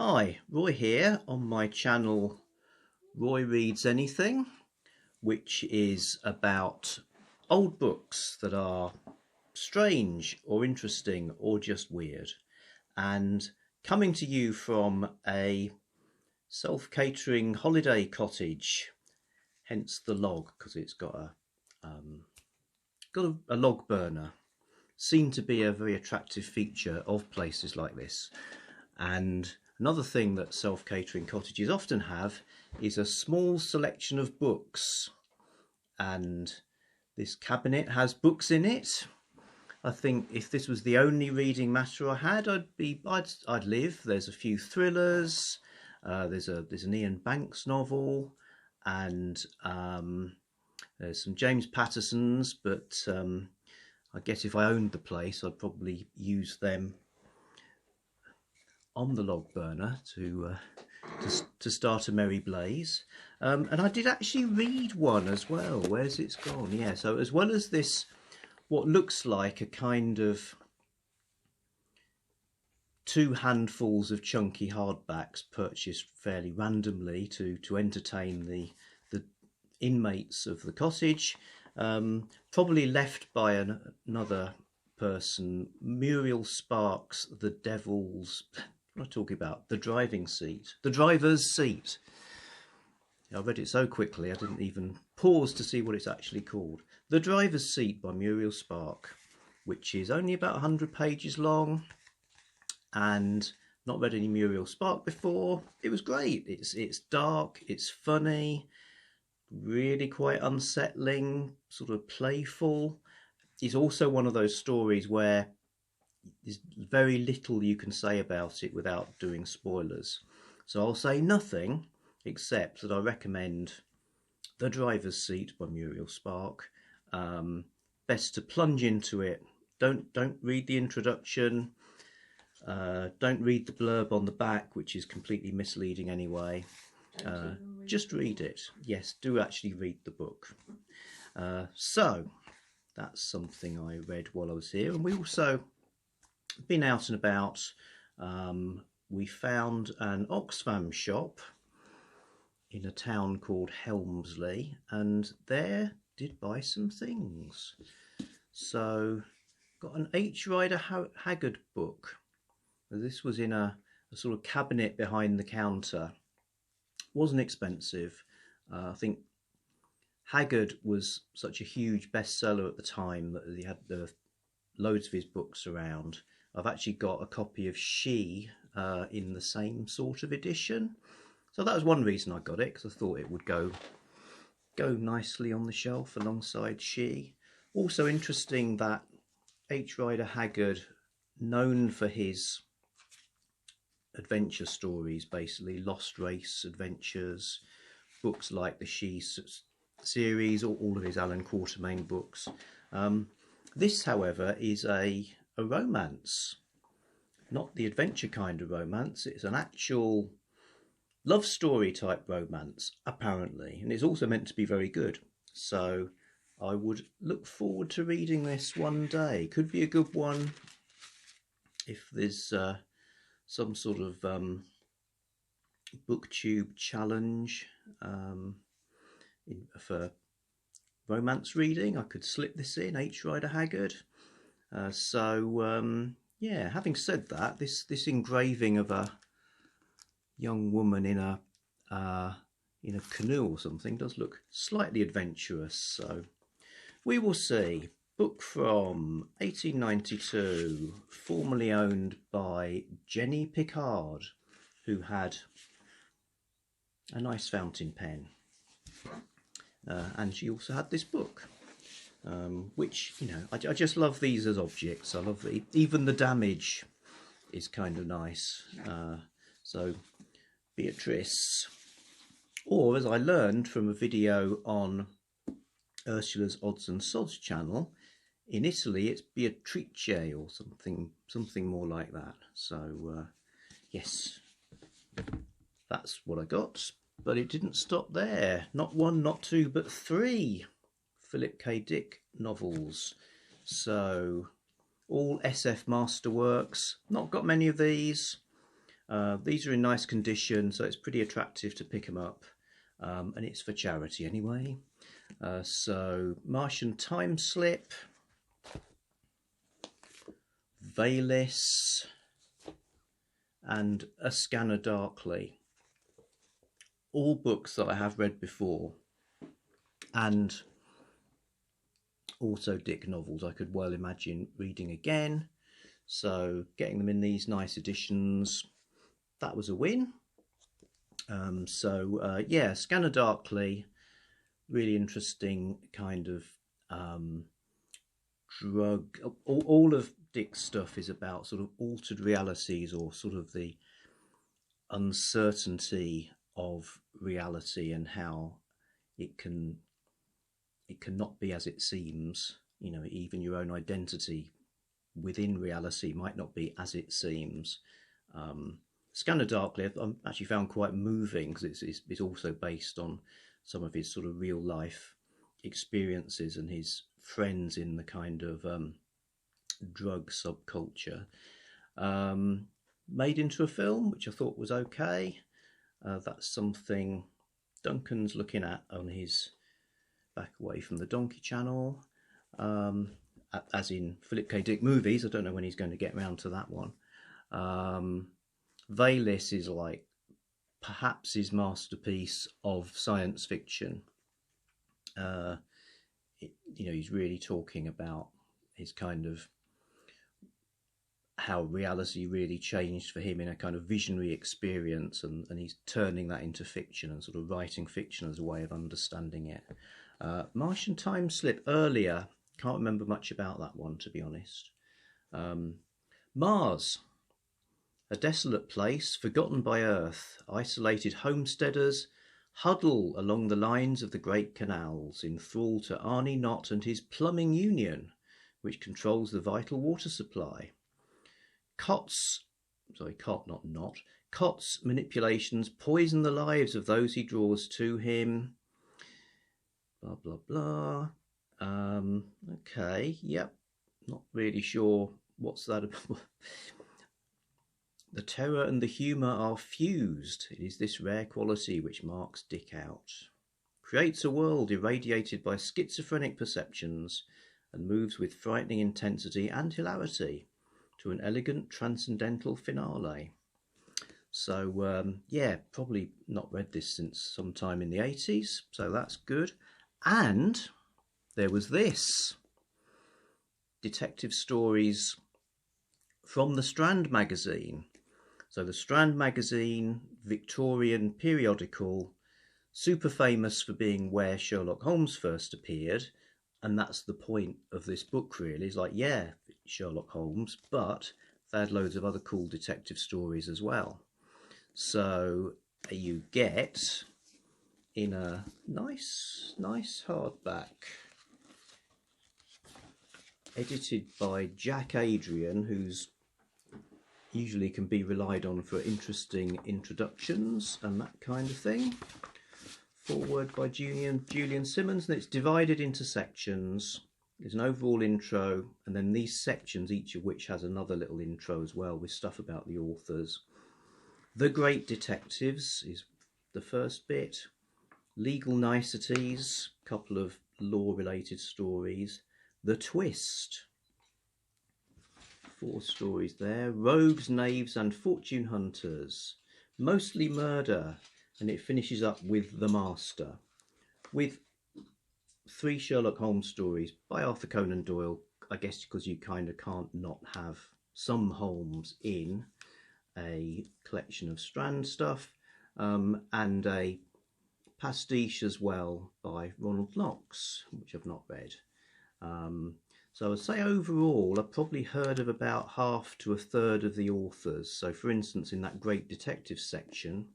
Hi, Roy here on my channel Roy Reads Anything, which is about old books that are strange or interesting or just weird, and coming to you from a self-catering holiday cottage, hence the log, because it's got a log burner. Seemed to be a very attractive feature of places like this. And another thing that self-catering cottages often have is a small selection of books, and this cabinet has books in it. I think if this was the only reading matter I had, I'd live. There's a few thrillers, there's an Ian Banks novel, and there's some James Pattersons, but I guess if I owned the place, I'd probably use them on the log burner to start a merry blaze. And I did actually read one as well. Where's it's gone? Yeah, so as well as this, what looks like a kind of 2 handfuls of chunky hardbacks purchased fairly randomly to entertain the inmates of the cottage, probably left by another person, Muriel Sparks, the Devil's, what am I talking about? The driver's seat. I read it so quickly I didn't even pause to see what it's actually called. The Driver's Seat by Muriel Spark, which is only about 100 pages long, and not read any Muriel Spark before. It was great. It's dark, it's funny, really quite unsettling, sort of playful. It's also one of those stories where there's very little you can say about it without doing spoilers. So I'll say nothing except that I recommend The Driver's Seat by Muriel Spark. Best to plunge into it. Don't read the introduction. Don't read the blurb on the back, which is completely misleading anyway. Just read it. Yes, do actually read the book. So that's something I read while I was here. And we also been out and about. We found an Oxfam shop in a town called Helmsley, and there did buy some things. So got an H. Rider Haggard book. This was in a sort of cabinet behind the counter. Wasn't expensive. I think Haggard was such a huge bestseller at the time that he had loads of his books around. I've actually got a copy of She in the same sort of edition. So that was one reason I got it, because I thought it would go nicely on the shelf alongside She. Also interesting that H. Rider Haggard, known for his adventure stories, basically Lost Race adventures, books like the She series, or all of his Alan Quatermain books. This, however, is a romance, not the adventure kind of romance. It's an actual love story type romance, apparently, and it's also meant to be very good. So I would look forward to reading this one day. Could be a good one if there's some sort of booktube challenge for romance reading. I could slip this in, H. Rider Haggard. Yeah, having said that, this engraving of a young woman in a canoe or something does look slightly adventurous, so we will see. Book from 1892, formerly owned by Jenny Pickard, who had a nice fountain pen, and she also had this book, which, you know, I just love these as objects. I love even the damage is kind of nice. So Beatrice, or as I learned from a video on Ursula's Odds and Sods channel, in Italy it's Beatrice or something more like that. So yes, that's what I got. But it didn't stop there. Not one, not two, but 3 Philip K. Dick novels. So all SF Masterworks. Not got many of these. These are in nice condition, so it's pretty attractive to pick them up, and it's for charity anyway. So Martian Time Slip, Veilis, and A Scanner Darkly. All books that I have read before, and also Dick novels I could well imagine reading again. So getting them in these nice editions, that was a win. Yeah, Scanner Darkly, really interesting kind of drug. All of Dick's stuff is about sort of altered realities, or sort of the uncertainty of reality, and how it cannot be as it seems. You know, even your own identity within reality might not be as it seems. Scanner Darkly I've actually found quite moving, because it's also based on some of his sort of real life experiences and his friends in the kind of drug subculture. Made into a film, which I thought was okay. That's something Duncan's looking at on his Back Away from the Donkey channel, as in Philip K. Dick movies. I don't know when he's going to get round to that one. Veilis is like perhaps his masterpiece of science fiction. He's really talking about his kind of how reality really changed for him in a kind of visionary experience, and he's turning that into fiction and sort of writing fiction as a way of understanding it. Martian Time Slip earlier, can't remember much about that one, to be honest. Mars, a desolate place, forgotten by Earth. Isolated homesteaders huddle along the lines of the great canals, in thrall to Arnie Knott and his plumbing union, which controls the vital water supply. Cott's manipulations poison the lives of those he draws to him. Blah, blah, blah. Okay, yep. Not really sure what's that about. The terror and the humour are fused. It is this rare quality which marks Dick out. Creates a world irradiated by schizophrenic perceptions, and moves with frightening intensity and hilarity to an elegant transcendental finale. So yeah, probably not read this since sometime in the 80s, so that's good. And there was this, detective stories from the Strand magazine. So the Strand magazine, Victorian periodical, super famous for being where Sherlock Holmes first appeared. And that's the point of this book, really. It's like, yeah, Sherlock Holmes, but they had loads of other cool detective stories as well. So you get in a nice hardback, edited by Jack Adrian, who's usually can be relied on for interesting introductions and that kind of thing. Foreword by Julian Simmons, and it's divided into sections. There's an overall intro, and then these sections, each of which has another little intro as well, with stuff about the authors. The Great Detectives is the first bit. Legal Niceties, a couple of law-related stories. The Twist, 4 stories there. Rogues, Knaves and Fortune Hunters. Mostly Murder, and it finishes up with The Master, with 3 Sherlock Holmes stories by Arthur Conan Doyle, I guess because you kind of can't not have some Holmes in a collection of Strand stuff, and a pastiche as well by Ronald Knox, which I've not read. So I'd say overall I've probably heard of about half to a third of the authors. So for instance, in that Great Detective section,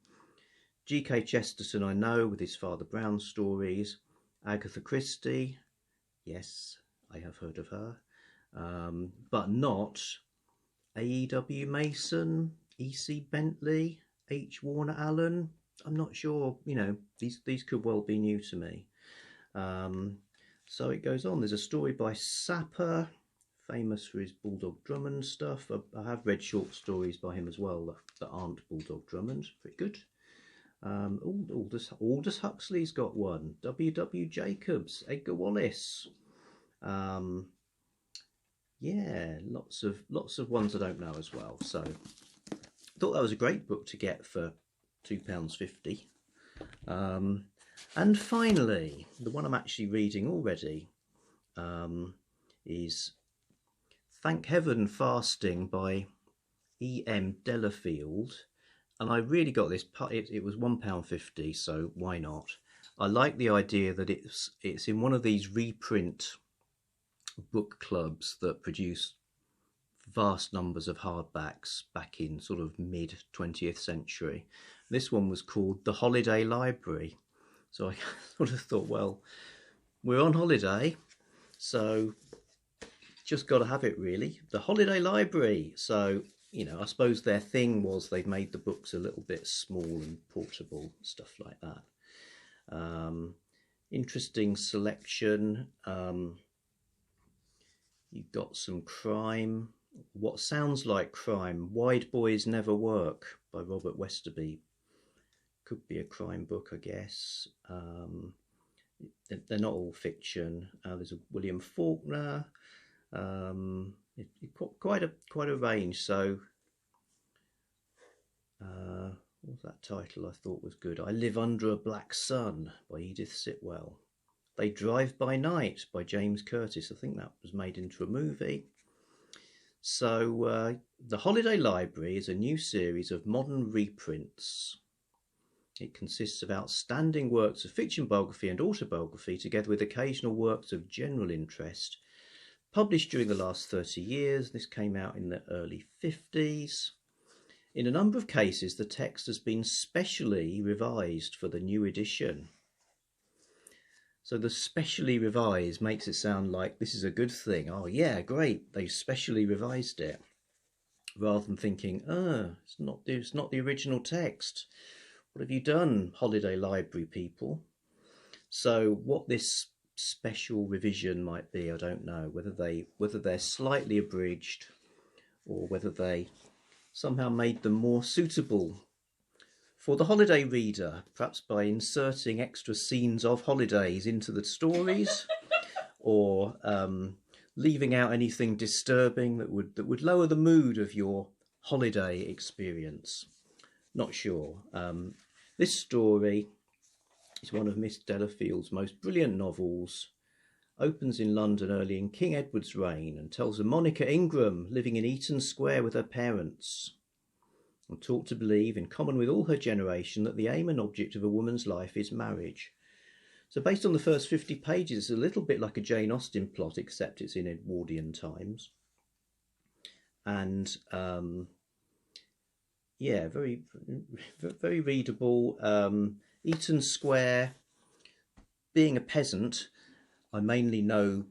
G.K. Chesterton I know, with his Father Brown stories. Agatha Christie, yes, I have heard of her, but not A.E.W. Mason, E.C. Bentley, H. Warner Allen. I'm not sure, you know, these could well be new to me. So it goes on. There's a story by Sapper, famous for his Bulldog Drummond stuff. I have read short stories by him as well that aren't Bulldog Drummond. Pretty good. Aldous Huxley's got one. W. Jacobs, Edgar Wallace. Yeah, lots of ones I don't know as well. So I thought that was a great book to get for £2.50. And finally, the one I'm actually reading already is Thank Heaven Fasting by E.M. Delafield. And I really got this. It was £1.50, so why not? I like the idea that it's in one of these reprint book clubs that produce vast numbers of hardbacks back in sort of mid 20th century. This one was called The Holiday Library. So I sort of thought, well, we're on holiday, so just got to have it really. The Holiday Library. So, you know, I suppose their thing was they've made the books a little bit small and portable, stuff like that. Interesting selection. You've got some crime. What sounds like crime. Wide Boys Never Work by Robert Westerby. Could be a crime book, I guess. They're not all fiction. There's a William Faulkner. Quite a range. So what was that title I thought was good? I Live Under a Black Sun by Edith Sitwell. They Drive by Night by James Curtis. I think that was made into a movie. So The Holiday Library is a new series of modern reprints. It consists of outstanding works of fiction, biography and autobiography, together with occasional works of general interest, published during the last 30 years. This came out in the early 50s. In a number of cases, the text has been specially revised for the new edition. So the specially revised makes it sound like this is a good thing. Oh yeah, great, they specially revised it. Rather than thinking, it's not the original text. What have you done, Holiday Library people? So what this special revision might be, I don't know. Whether they're slightly abridged or whether they somehow made them more suitable for the holiday reader, perhaps by inserting extra scenes of holidays into the stories, or leaving out anything disturbing that would lower the mood of your holiday experience. Not sure. This story is one of Miss Delafield's most brilliant novels. Opens in London early in King Edward's reign and tells of Monica Ingram living in Eaton Square with her parents, and taught to believe, in common with all her generation, that the aim and object of a woman's life is marriage. So based on the first 50 pages, it's a little bit like a Jane Austen plot, except it's in Edwardian times. And yeah, very, very readable. Eaton Square, being a peasant, I mainly know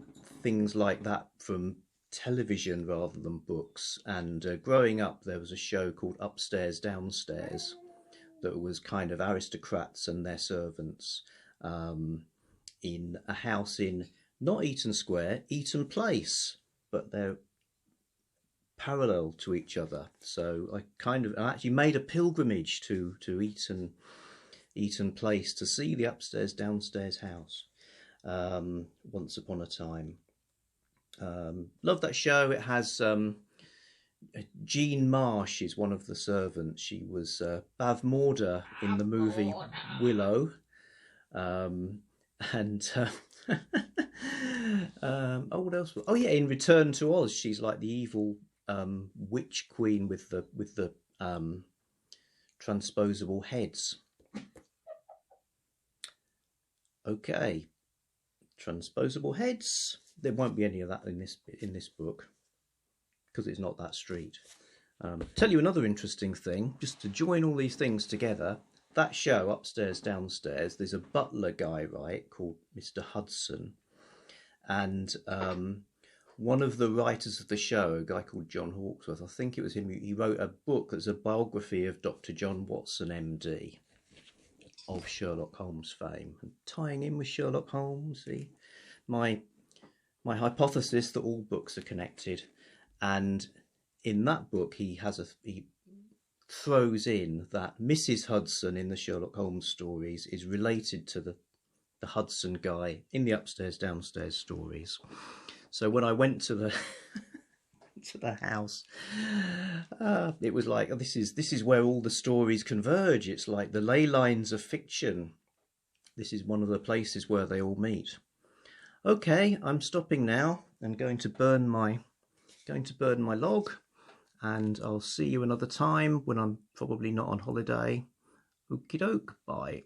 things like that from television rather than books. And growing up, there was a show called Upstairs, Downstairs that was kind of aristocrats and their servants in a house in not Eaton Square, Eaton Place, but they're parallel to each other. So I actually made a pilgrimage to Eaton Place to see the Upstairs, Downstairs house once upon a time. Love that show. It has Jean Marsh is one of the servants. She was Bav Morda in the movie Willow, and what else? Oh yeah, in Return to Oz, she's like the evil witch queen with the transposable heads. Okay, transposable heads. There won't be any of that in this book because it's not that street. Tell you another interesting thing, just to join all these things together. That show, Upstairs, Downstairs, there's a butler guy, right, called Mr. Hudson. And one of the writers of the show, a guy called John Hawksworth, I think it was him, he wrote a book that's a biography of Dr. John Watson, MD, of Sherlock Holmes fame. And tying in with Sherlock Holmes, see? My my hypothesis that all books are connected. And in that book, he throws in that Mrs. Hudson in the Sherlock Holmes stories is related to the Hudson guy in the upstairs downstairs stories. So when I went to the to the house, it was like, oh, this is where all the stories converge. It's like the ley lines of fiction. This is one of the places where they all meet. Okay, I'm stopping now and going to burn my log, and I'll see you another time when I'm probably not on holiday. Okie doke, bye.